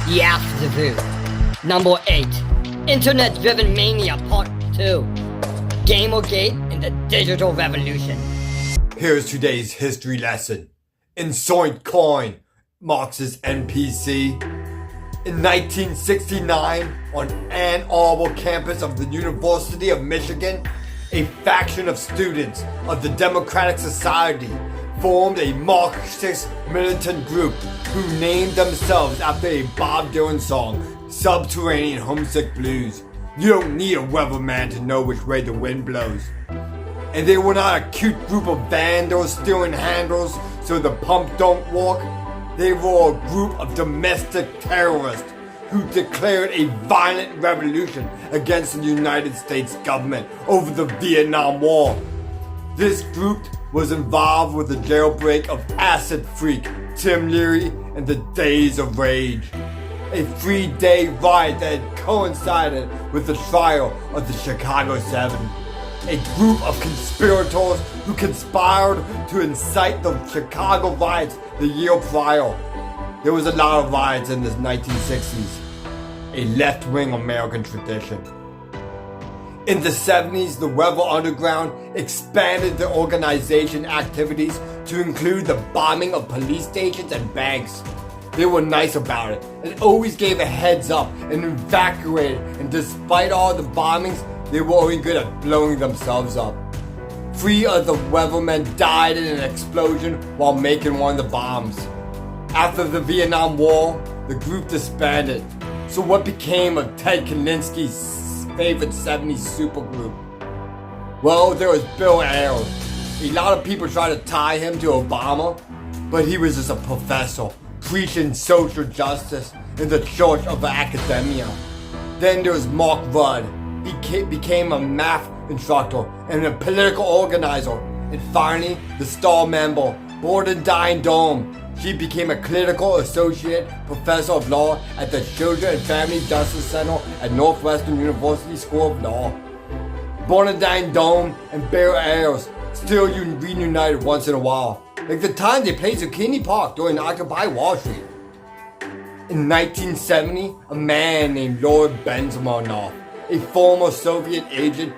The Afterview. Number 8. Internet-driven mania part 2. GamerGate and the digital revolution. Here's today's history lesson. Insolent coin, Marxist NPC. In 1969, on Ann Arbor campus of the University of Michigan, a faction of students of the Democratic Society formed a Marxist militant group who named themselves after a Bob Dylan song, Subterranean Homesick Blues. You don't need a weatherman to know which way the wind blows. And they were not a cute group of vandals stealing handles so the pump don't walk. They were a group of domestic terrorists who declared a violent revolution against the United States government over the Vietnam War. This group was involved with the jailbreak of acid freak Tim Leary and the Days of Rage, a 3-day riot that had coincided with the trial of the Chicago 7, a group of conspirators who conspired to incite the Chicago riots the year prior. There was a lot of riots in the 1960s, a left-wing American tradition. In the 70s, the Rebel Underground expanded their organization activities to include the bombing of police stations and banks. They were nice about it and always gave a heads up and evacuated, and despite all the bombings, they were only good at blowing themselves up. 3 of the Weathermen died in an explosion while making one of the bombs. After the Vietnam War, the group disbanded. So what became of Ted Kaczynski's favorite 70s supergroup? Well, there was Bill Ayers. A lot of people tried to tie him to Obama, but he was just a professor preaching social justice in the church of academia. Then there was Mark Rudd. He became a math instructor and a political organizer. And finally, the star member, Bernadine Dome. She became a clinical associate professor of law at the Children and Family Justice Center at Northwestern University School of Law. Bernadine Dome and Bill Ayers still reunited once in a while, like the time they played Zucchini Park during Occupy Wall Street. In 1970, a man named Lord Benzmanov, a former Soviet agent,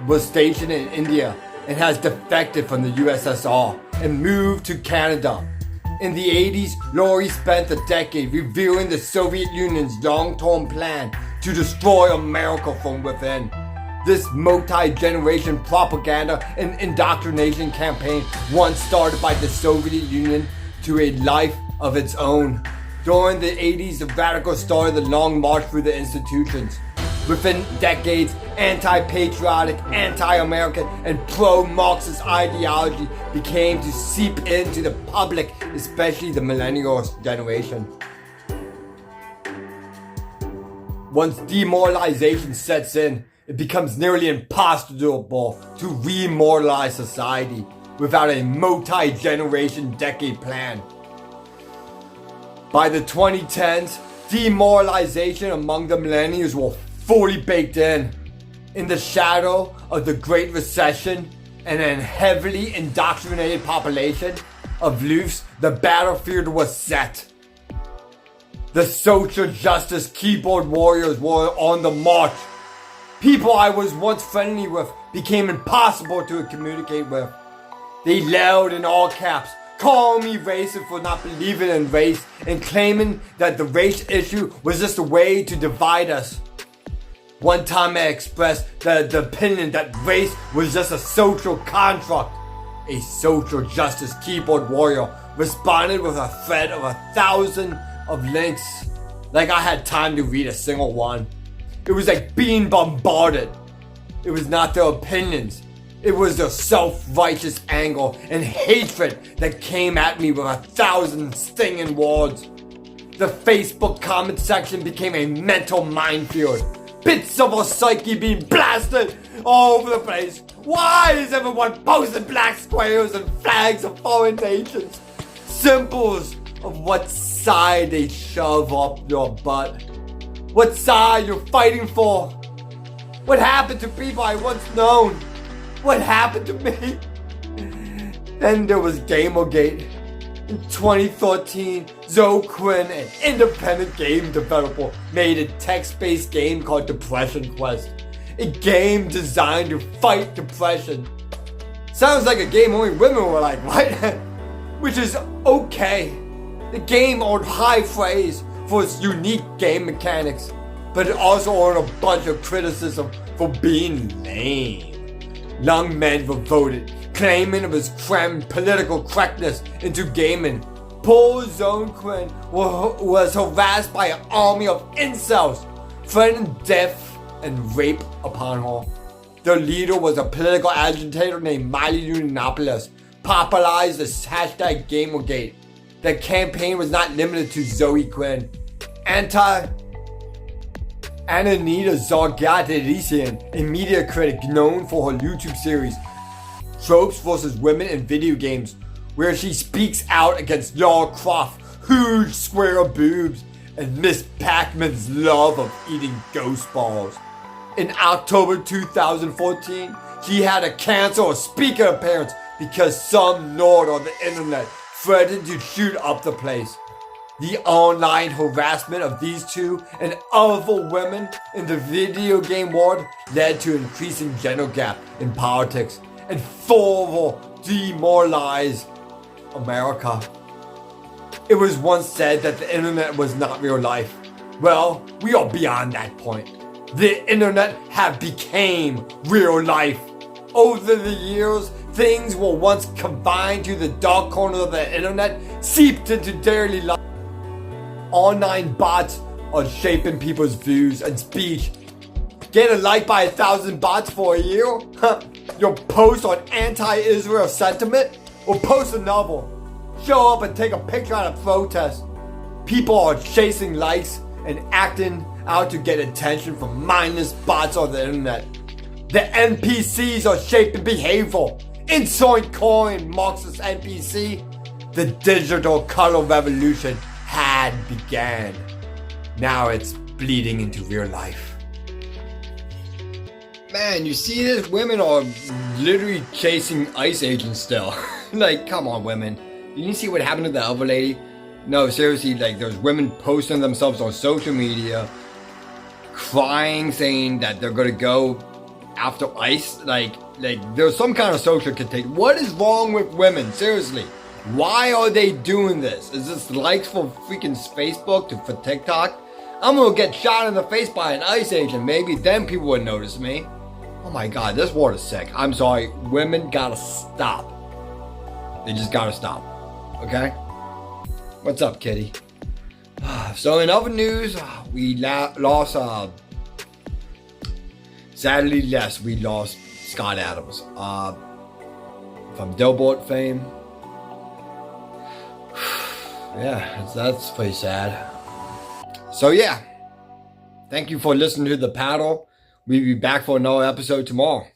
was stationed in India and has defected from the USSR and moved to Canada. In the 80s, Laurie spent a decade reviewing the Soviet Union's long-term plan to destroy America from within. This multi-generation propaganda and indoctrination campaign once started by the Soviet Union to a life of its own. During the 80s, the radicals started the long march through the institutions. Within decades, anti-patriotic, anti-American, and pro-Marxist ideology began to seep into the public, especially the millennial generation. Once demoralization sets in, it becomes nearly impossible to remoralize society without a multi-generation decade plan. By the 2010s, demoralization among the millennials will fully baked in the shadow of the Great Recession and a heavily indoctrinated population of loofs. The battlefield was set. The social justice keyboard warriors were on the march. People I was once friendly with became impossible to communicate with. They yelled in all caps, calling me racist for not believing in race and claiming that the race issue was just a way to divide us. One time I expressed the opinion that race was just a social construct. A social justice keyboard warrior responded with a thread of 1,000 of links, like I had time to read a single one. It was like being bombarded. It was not their opinions. It was their self-righteous anger and hatred that came at me with 1,000 stinging words. The Facebook comment section became a mental minefield. Bits of our psyche being blasted all over the place. Why is everyone posting black squares and flags of foreign nations? Symbols of what side they shove up your butt. What side you're fighting for. What happened to people I once known? What happened to me? Then there was GamerGate. In 2013, Zoe Quinn, an independent game developer, made a text-based game called Depression Quest. A game designed to fight depression. Sounds like a game only women were like, what? Which is okay. The game earned high praise for its unique game mechanics, but it also earned a bunch of criticism for being lame. Young men were voted, claiming it was crammed political correctness into gaming. Poor Zoe Quinn was harassed by an army of incels, threatening death and rape upon her. The leader was a political agitator named Miley Yiannopoulos, popularized the hashtag GamerGate. The campaign was not limited to Zoe Quinn. Anita Zargatarisian, a media critic known for her YouTube series Tropes vs. Women in Video Games, where she speaks out against Lara Croft's huge square boobs and Miss Pac-Man's love of eating ghost balls. In October 2014, she had to cancel a speaker appearance because some nerd on the internet threatened to shoot up the place. The online harassment of these two and other women in the video game world led to increasing gender gap in politics and further demoralized America. It was once said that the internet was not real life. Well, we are beyond that point. The internet have became real life. Over the years, things were once confined to the dark corner of the internet seeped into daily life. Online bots are shaping people's views and speech. Get a like by 1,000 bots for a year? Your post on anti-Israel sentiment? Or post another. Show up and take a picture at a protest. People are chasing likes and acting out to get attention from mindless bots on the internet. The NPCs are shaping behavior. Insert coin, Marxist NPC. The digital color revolution had began. Now it's bleeding into real life. Man, you see this? Women are literally chasing ICE agents still. Like, come on, women. You didn't see what happened to the other lady? No, seriously, like, there's women posting themselves on social media, crying, saying that they're gonna go after ICE. Like there's some kind of social contagion. What is wrong with women? Seriously. Why are they doing this? Is this likes for freaking Facebook for TikTok? I'm gonna get shot in the face by an ICE agent. Maybe then people would notice me. Oh my god, this world is sick. I'm sorry. Women gotta stop. They just gotta stop. Okay? What's up, kitty? So in other news, we lost, sadly, yes, we lost Scott Adams. From Billboard fame. Yeah, that's pretty sad. So yeah, thank you for listening to The Paddle. We'll be back for another episode tomorrow.